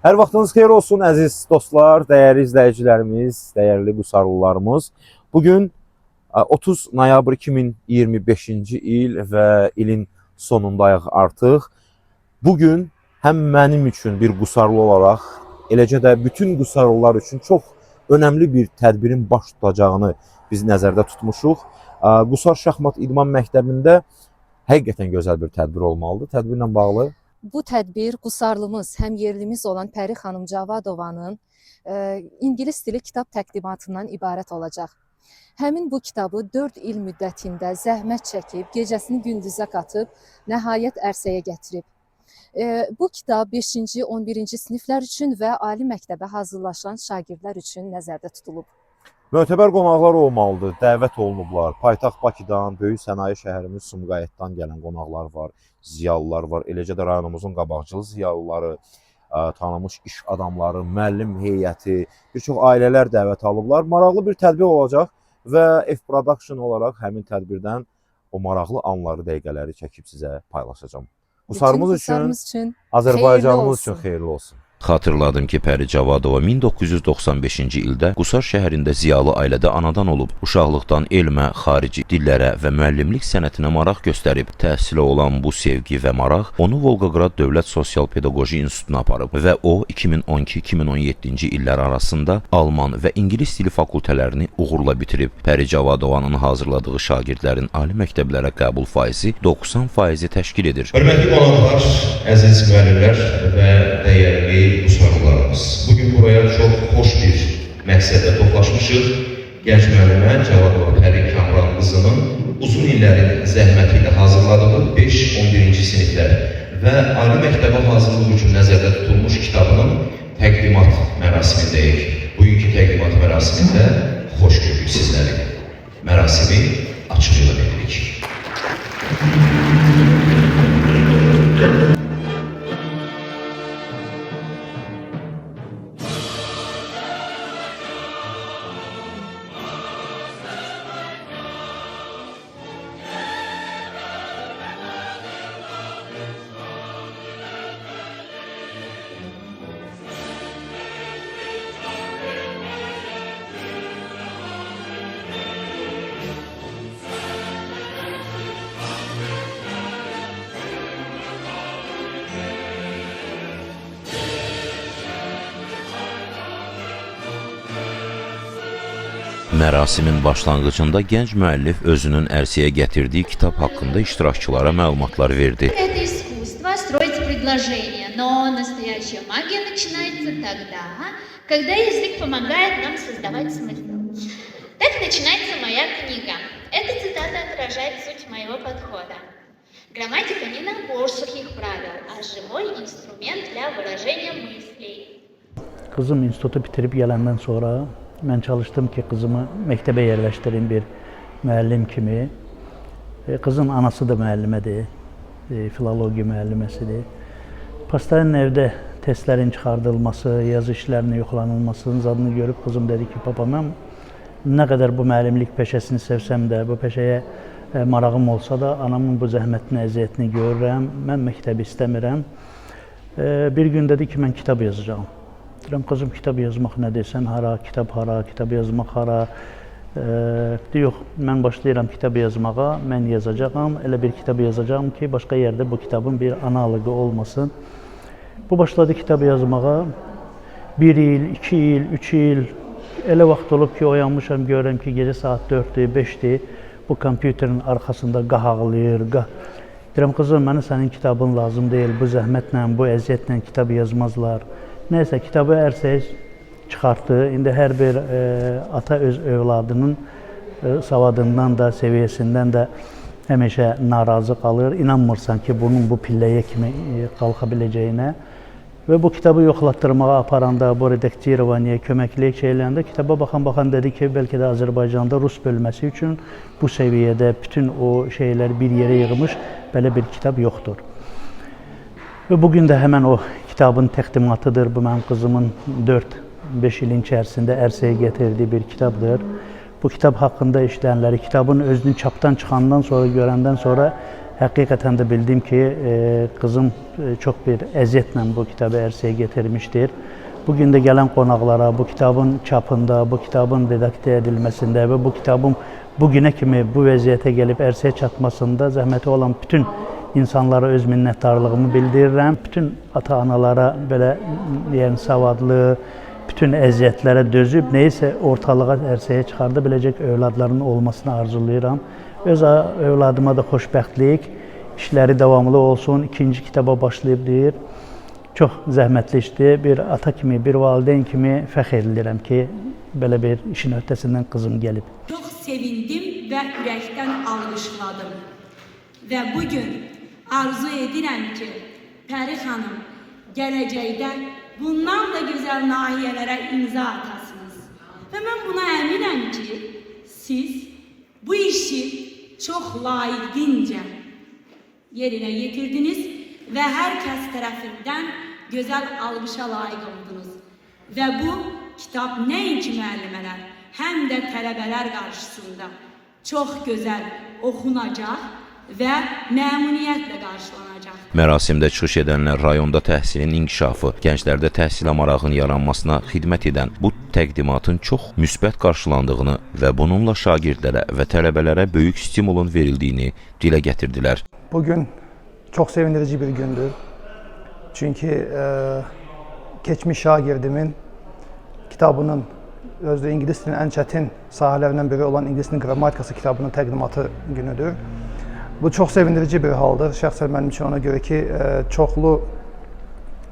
Hər vaxtınız xeyir olsun əziz dostlar, dəyərli izləyicilərimiz, dəyərli Qusarlılarımız. Bugün 30 noyabr 2025-ci il və ilin sonundayıq artıq. Bugün həm mənim üçün bir Qusarlı olaraq, eləcə də bütün Qusarlılar üçün çox önəmli bir tədbirin baş tutacağını biz nəzərdə tutmuşuq. Qusar Şahmat İdman Məktəbində həqiqətən gözəl bir tədbir olmalıdır. Tədbirlə bağlı Bu tədbir Qusarlımız, həm yerlimiz olan Pəri xanım Cavadovanın İngilis dili kitab təqdimatından ibarət olacaq. Həmin bu kitabı 4 il müddətində zəhmət çəkib, gecəsini gündüzə qatıb, nəhayət ərsəyə gətirib. Bu kitab 5-ci, 11-ci siniflər üçün və ali məktəbə hazırlaşan şagirdlər üçün nəzərdə tutulub. mötəbər qonaqlar olmalıdır, dəvət olunublar. Paytaxt Bakıdan, böyük sənaye şəhərimiz Sumqayıtdan gələn qonaqlar var, ziyalılar var. Eləcə də rayonumuzun qabaqcıl ziyalıları, tanınmış iş adamları, müəllim heyəti, bir çox ailələr dəvət alıblar. Maraqlı bir tədbir olacaq və F-Production olaraq həmin tədbirdən o maraqlı anları, dəqiqələri çəkib sizə paylaşacağam. Qusarımız üçün, Azərbaycanımız üçün xeyirli olsun. Xatırladım ki, Pəri Cavadova 1995-ci ildə Qusar şəhərində ziyalı ailədə anadan olub. Uşaqlıqdan elmə, xarici dillərə və müəllimlik sənətinə maraq göstərib. Təhsilə olan bu sevgi və maraq onu Volqaqrad Dövlət Sosial-Pedaqoji İnstitutuna aparıb və o 2012-2017-ci illər arasında Alman və İngilis dili fakültələrini uğurla bitirib. Pəri Cavadovanın hazırladığı şagirdlərin ali məktəblərə qəbul faizi 90% təşkil edir. Hörmətli qonaqlar, əziz müəllimlər və dəyərli Qusarlılarımız. Bugün buraya çox xoş bir məqsədlə toplaşmışıq. Gənc müəllimə Cavadova Pəri Kamran qızının uzun illərin zəhməti ilə hazırladığı 5-11-ci siniflər və ali məktəbə hazırlığı üçün nəzərdə tutulmuş kitabının təqdimat mərasimindəyik. Bugünkü təqdimat mərasimində xoş gördük sizləri. Mərasimi açıq yola edirik. Mərasimin başlanğıcında gənc müəllif özünün ərsəyə gətirdiyi kitab haqqında iştirakçılara məlumatlar verdi. Это искусство строить предложения, но настоящая магия начинается тогда, когда язык помогает нам создавать смысл. Так начинается моя книга. Эта цитата отражает суть моего подхода. Грамматика не набор сухих правил, а живой инструмент для выражения мыслей. Kızım institutu bitirib gələndən sonra mən çalışdım ki, qızımı məktəbə yerləşdirim bir müəllim kimi. Qızın anası da müəllimədir, filologiya müəlliməsidir. Pastayanın evdə testlərin çıxardılması, yazı işlərinin yoxlanılmasının zadını görüb qızım dedi ki, papa, mən nə qədər bu müəllimlik peşəsini sevsəm də, bu peşəyə marağım olsa da, anamın bu zəhmətini, əziyyətini görürəm, mən məktəbi istəmirəm. Bir gün dedi ki, mən kitab yazacağam. Deyirəm, qızım, kitab yazmaq nə desən, hara, kitab yazmaq hara. Yox, mən başlayıram kitab yazmağa, mən yazacağam, elə bir kitab yazacağam ki, başqa yerdə bu kitabın bir analogu olmasın. Bu başladı kitab yazmağa, 1 il, 2 il, 3 il, elə vaxt olub ki, oyanmışam, görürəm ki, gecə saat 4-dür, 5-dir, bu kompüterin arxasında qah ağlayır, qah. Deyirəm, qızım, mənə sənin kitabın lazım deyil, bu zəhmətlə, bu əziyyətlə kitab yazmazlar. Nəysə, kitabı ərsəyə çıxartdı. İndi hər bir ata öz övladının savadından da, səviyyəsindən də həmişə narazı qalır. İnanmırsan ki, bunun bu pilləyə kimi qalxa biləcəyinə. Və bu kitabı yoxlatdırmağa aparanda, bu redaktirovaniya, köməklik şeylərində kitaba baxan dedi ki, bəlkə də Azərbaycanda Rus bölməsi üçün bu səviyyədə bütün o şeyləri bir yerə yığmış belə bir kitab yoxdur. Və bugün də həmən o kitabın təqdimatıdır. Bu, mənim qızımın 4-5 ilin içərisində ərsəyə gətirdiyi bir kitabdır. Bu kitab haqqında işlənləri, kitabın özünü çapdan çıxandan sonra, görəndən sonra Həqiqətən də bildim ki, qızım çox bir əziyyətlə bu kitabı ərsəyə getirmişdir. Bugün də gələn qonaqlara bu kitabın çapında, bu kitabın redaksiya edilməsində və bu kitabın bugünə kimi bu vəziyyətə gəlib ərsəyə çatmasında zəhməti olan bütün insanlara öz minnətdarlığımı bildirirəm. Bütün ata-analara belə yəni savadlı, bütün əziyyətlərə dözüb, neysə ortalığa ərsəyə çıxarda biləcək övladların olmasını arzulayıram. Öz övladıma da xoşbəxtlik, işləri davamlı olsun, ikinci kitaba başlayıb deyir. Çox zəhmətli işdir. Bir ata kimi, bir valideyn kimi fəxr edirəm ki, belə bir işin öhdəsindən qızım gəlib. Çox sevindim və ürəkdən alqışladım. Və bugün arzu edirəm ki, Pəri xanım gələcəkdə bundan da gözəl nahiyələrə imza atasınız. Və mən buna əminəm ki, siz bu işi çox layiqincə yerinə yetirdiniz və hər kəs tərəfindən gözəl alqışa layiq oldunuz. Və bu kitab nəinki müəllimələr, həm də tələbələr qarşısında çox gözəl oxunacaq və məmnuniyyətlə qarşılanacaq. Mərasimdə çıxış edənlər rayonda təhsilin inkişafı, gənclərdə təhsilə marağın yaranmasına xidmət edən bu təqdimatın çox müsbət qarşılandığını və bununla şagirdlərə və tələbələrə böyük stimulun verildiyini dilə gətirdilər. Bugün çox sevindirici bir gündür. Çünki keçmiş şagirdimin kitabının, özü ingilis dilinin ən çətin sahələrindən biri olan ingilis dilinin qrammatikası kitabının təqdimatı günüdür. Bu çox sevindirici bir haldır. Şəxsən mənim üçün ona görə ki, çoxlu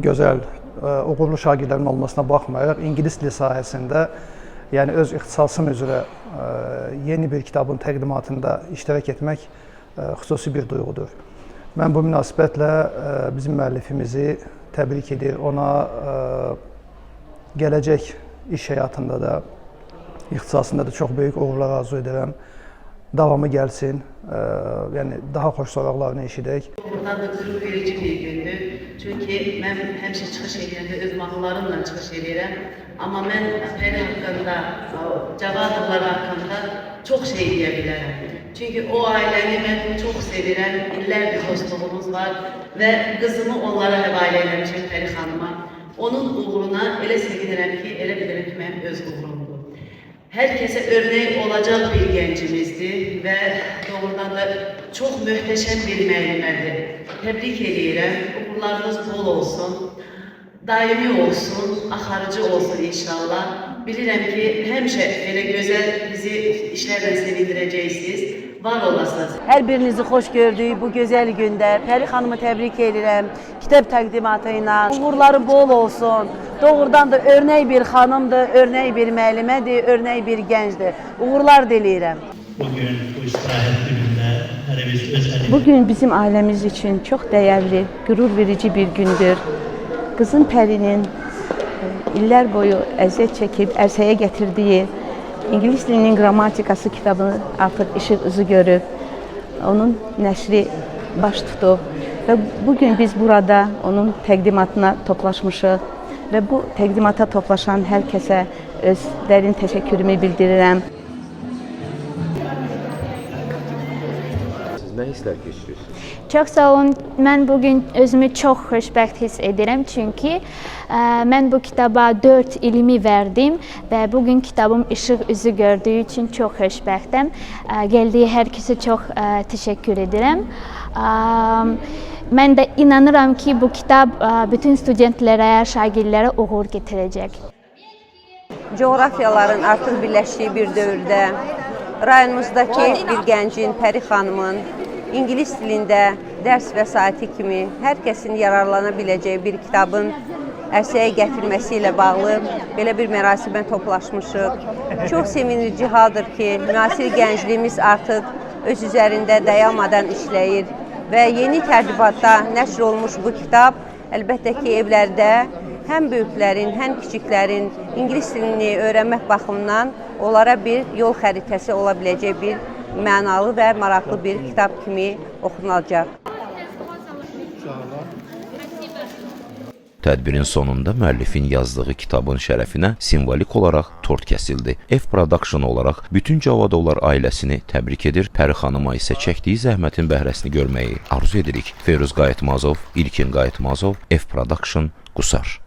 gözəl, uğurlu şagirdlərin olmasına baxmayaraq, ingilis dili sahəsində, yəni öz ixtisasım üzrə yeni bir kitabın təqdimatında iştirak etmək xüsusi bir duyğudur. Mən bu münasibətlə bizim müəllifimizi təbrik edir, ona gələcək iş həyatında da, ixtisasında da çox böyük uğurlar arzu edirəm. Davamı gəlsin, yəni daha xoş soraqlarını eşidək. Bundan da qürur verici bir gündür. Çünki mən həmişə çıxış edəndə öz mahnılarımla çıxış edirəm. Amma mən Pəri haqqında, Cavadovlar haqqında çox şey deyə bilərəm. Çünki o ailəni mən çox sevirəm, illərdir dostluğumuz var və qızımı onlara həvalə eləmişəm Pəri xanıma. Onun uğruna elə sevinirəm ki, elə bilirəm ki, mənim öz uğurumdur. Hər kəsə örnek olacaq bir gəncimizdir və doğrudan da çox möhtəşəm bir müəllimədir. Təbrik edirəm, uğurlarınız bol olsun, daimi olsun, axarıcı olsun inşallah. Bilirəm ki, həmişə belə gözəl bizi işlərlə sevindirəcəksiniz, var olasınız. Hər birinizi xoş gördük bu gözəl gündə. Pəri xanımı təbrik edirəm, kitab təqdimatı ilə. Uğurları bol olsun. Doğrudan da örnək bir xanımdır, örnək bir müəllimədir, örnək bir gəncdir. Uğurlar diləyirəm. Bugün bu istirahət günündə hər biz öz əlimiz. Bugün bizim ailəmiz üçün çox dəyərli, qürur verici bir gündür. Qızım Pərinin illər boyu əziyyət çəkib ərsəyə gətirdiyi İngilis dilinin qrammatikası kitabını artıq işıq üzü görüb, onun nəşri baş tutub və bugün biz burada onun təqdimatına toplaşmışıq və bu təqdimata toplaşan hər kəsə öz dərin təşəkkürümü bildirirəm. Siz nə hisslər keçirirsiniz? Çox sağ olun. Mən bugün özümü çox xoşbəxt hiss edirəm çünki mən bu kitaba 4 ilimi verdim və bugün kitabım işıq üzü gördüyü üçün çox xoşbəxtəm. Gəldiyi hər kəsə çox təşəkkür edirəm. Mən də inanıram ki, bu kitab bütün studentlərə, şagirdlərə uğur gətirəcək. Coğrafiyaların artıq birləşdiyi bir dövrdə rayonumuzdakı bir gəncin, Pəri xanımın İngilis dilində dərs vəsaiti kimi hər kəsin yararlana biləcəyi bir kitabın ərsəyə gətirilməsi ilə bağlı belə bir mərasimə toplaşmışıq. Çox sevindirici haldır ki, müasir gəncliyimiz artıq öz üzərində dayanmadan işləyir və yeni tərtibatda nəşr olmuş bu kitab əlbəttə ki, evlərdə həm böyüklərin, həm kiçiklərin İngilis dilini öyrənmək baxımından onlara bir yol xəritəsi ola biləcək bir mənalı və maraqlı bir kitab kimi oxunulacaq. Tədbirin sonunda müəllifin yazdığı kitabın şərəfinə simvolik olaraq tort kəsildi. F Production olaraq bütün Cavadovlar ailəsini təbrik edir, Pəri xanıma isə çəkdiyi zəhmətin bəhrəsini görməyi arzu edirik. Feyruz Qayıtmazov, İlkin Qayıtmazov, F Production, Qusar.